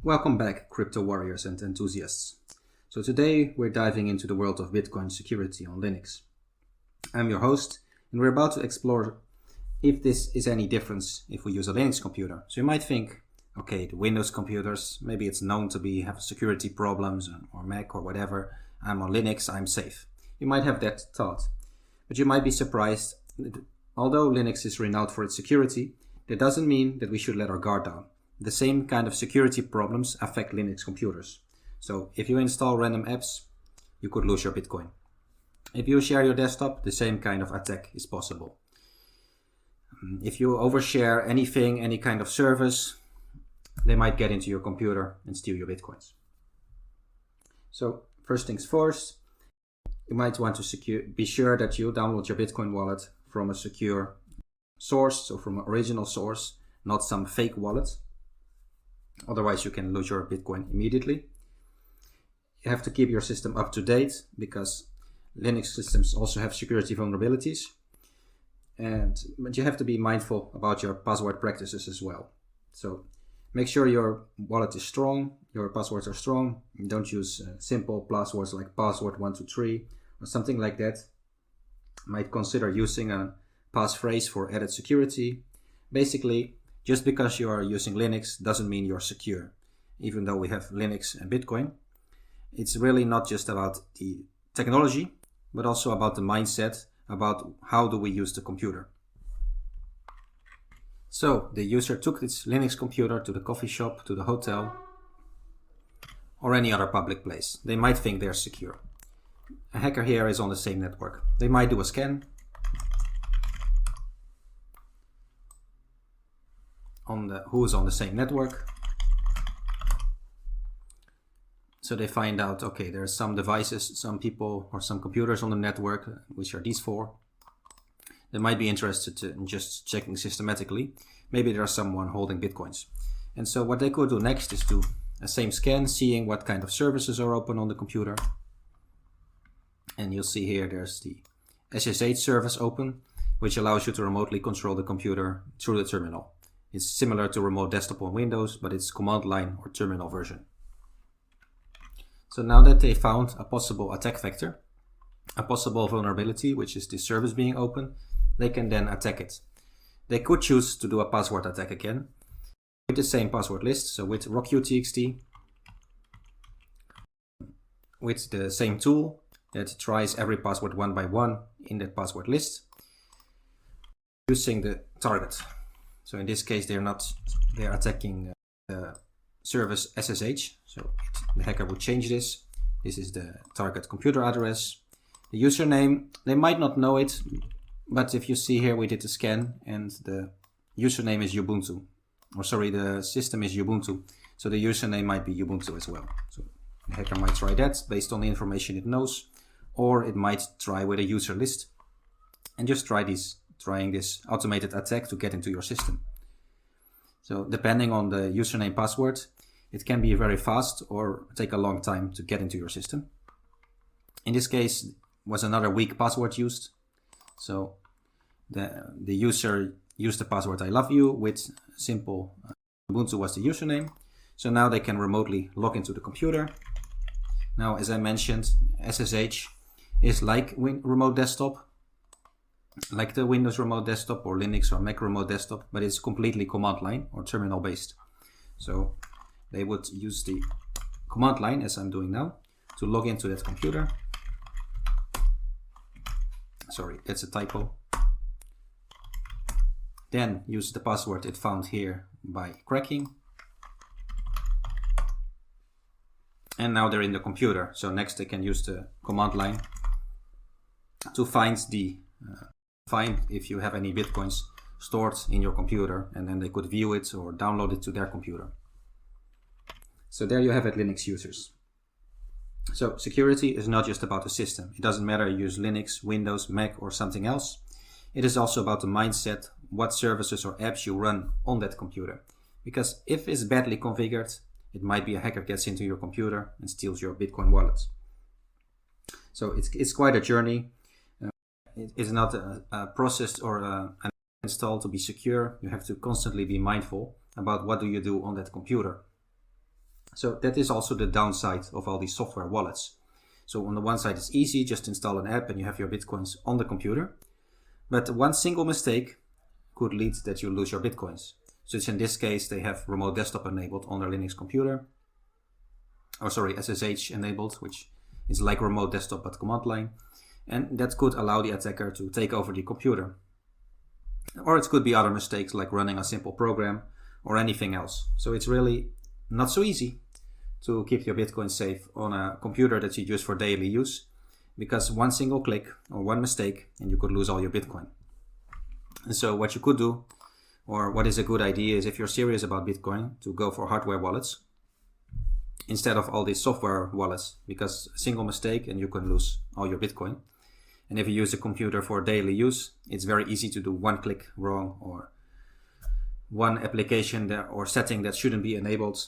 Welcome back, crypto warriors and enthusiasts. So today we're diving into the world of Bitcoin security on Linux. I'm your host, and we're about to explore if this is any difference if we use a Linux computer. So you might think, okay, the Windows computers, maybe it's known to have security problems, or Mac or whatever. I'm on Linux, I'm safe. You might have that thought, but you might be surprised that although Linux is renowned for its security, that doesn't mean that we should let our guard down. The same kind of security problems affect Linux computers. So if you install random apps, you could lose your Bitcoin. If you share your desktop, the same kind of attack is possible. If you overshare anything, any kind of service, they might get into your computer and steal your Bitcoins. So first things first, you might want to be sure that you download your Bitcoin wallet from a secure source, so from an original source, not some fake wallet. Otherwise you can lose your Bitcoin immediately. You have to keep your system up to date because Linux systems also have security vulnerabilities. But you have to be mindful about your password practices as well. So make sure your wallet is strong, your passwords are strong. Don't use simple passwords like password123 or something like that. You might consider using a passphrase for added security. Basically, just because you are using Linux doesn't mean you're secure. Even though we have Linux and Bitcoin, it's really not just about the technology, but also about the mindset, about how do we use the computer. So the user took its Linux computer to the coffee shop, to the hotel, or any other public place. They might think they're secure. A hacker here is on the same network. They might do a scan on who is on the same network. So they find out, okay, there's some devices, some people or some computers on the network, which are these four. They might be interested in just checking systematically. Maybe there's someone holding Bitcoins. And so what they could do next is do a same scan, seeing what kind of services are open on the computer. And you'll see here there's the SSH service open, which allows you to remotely control the computer through the terminal. It's similar to remote desktop on Windows, but it's command line or terminal version. So now that they found a possible attack vector, a possible vulnerability, which is the service being open, they can then attack it. They could choose to do a password attack again with the same password list, so with rockutxt, with the same tool that tries every password one by one in that password list, using the target. So in this case, they're attacking the service SSH. So the hacker would change this. This is the target computer address. The username, they might not know it, but if you see here, we did a scan and the username is Ubuntu. Or sorry, the system is Ubuntu. So the username might be Ubuntu as well. So the hacker might try that based on the information it knows, or it might try with a user list and just trying this automated attack to get into your system. So depending on the username password, it can be very fast or take a long time to get into your system. In this case, was another weak password used. So the user used the password I love you with simple Ubuntu was the username. So now they can remotely log into the computer. Now, as I mentioned, SSH is like remote desktop, like the Windows remote desktop or Linux or Mac remote desktop, but it's completely command line or terminal based. So they would use the command line, as I'm doing now, to log into that computer. Sorry, that's a typo. Then use the password it found here by cracking. And now they're in the computer. So next they can use the command line to find if you have any Bitcoins stored in your computer, and then they could view it or download it to their computer. So there you have it, Linux users. So security is not just about the system. It doesn't matter you use Linux, Windows, Mac or something else. It is also about the mindset, what services or apps you run on that computer. Because if it's badly configured, it might be a hacker gets into your computer and steals your Bitcoin wallet. So it's quite a journey. It is not a process or an install to be secure. You have to constantly be mindful about what do you do on that computer. So that is also the downside of all these software wallets. So on the one side, it's easy, just install an app and you have your Bitcoins on the computer. But one single mistake could lead that you lose your Bitcoins. So in this case, they have remote desktop enabled on their Linux computer. Or sorry, SSH enabled, which is like remote desktop but command line. And that could allow the attacker to take over the computer. Or it could be other mistakes like running a simple program or anything else. So it's really not so easy to keep your Bitcoin safe on a computer that you use for daily use, because one single click or one mistake and you could lose all your Bitcoin. And so what you could do, or what is a good idea, is if you're serious about Bitcoin, to go for hardware wallets instead of all these software wallets, because a single mistake and you can lose all your Bitcoin. And if you use a computer for daily use, it's very easy to do one click wrong or one application or setting that shouldn't be enabled.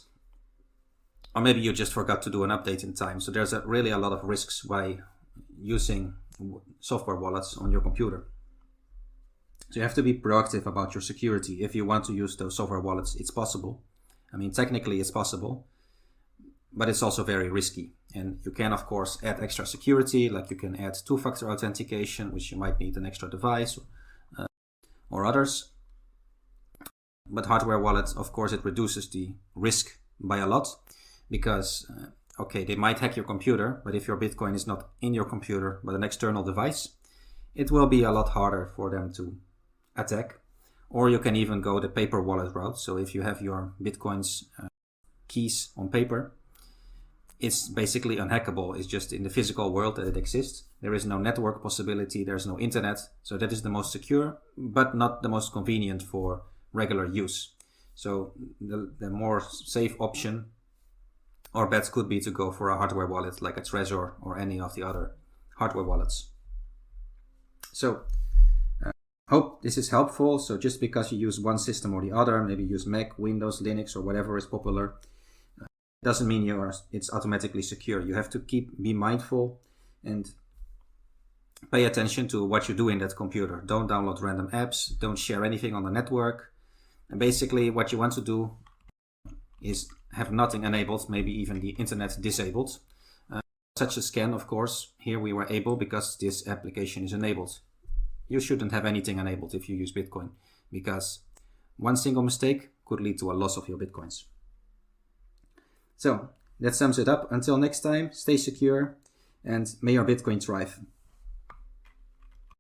Or maybe you just forgot to do an update in time. So there's really a lot of risks by using software wallets on your computer. So you have to be proactive about your security. If you want to use those software wallets, it's possible. I mean, technically it's possible, but it's also very risky. And you can, of course, add extra security, like you can add two-factor authentication, which you might need an extra device or others. But hardware wallets, of course, it reduces the risk by a lot, because, okay, they might hack your computer, but if your Bitcoin is not in your computer, but an external device, it will be a lot harder for them to attack. Or you can even go the paper wallet route. So if you have your Bitcoin's keys on paper, it's basically unhackable. It's just in the physical world that it exists. There is no network possibility, there's no internet. So that is the most secure, but not the most convenient for regular use. So the more safe option or bet could be to go for a hardware wallet like a Trezor or any of the other hardware wallets. So hope this is helpful. So just because you use one system or the other, maybe use Mac, Windows, Linux, or whatever is popular, doesn't mean it's automatically secure. You have to be mindful and pay attention to what you do in that computer. Don't download random apps, don't share anything on the network. And basically what you want to do is have nothing enabled, maybe even the internet disabled. Such a scan, of course, here we were able because this application is enabled. You shouldn't have anything enabled if you use Bitcoin, because one single mistake could lead to a loss of your Bitcoins. So that sums it up. Until next time, stay secure and may your Bitcoin thrive.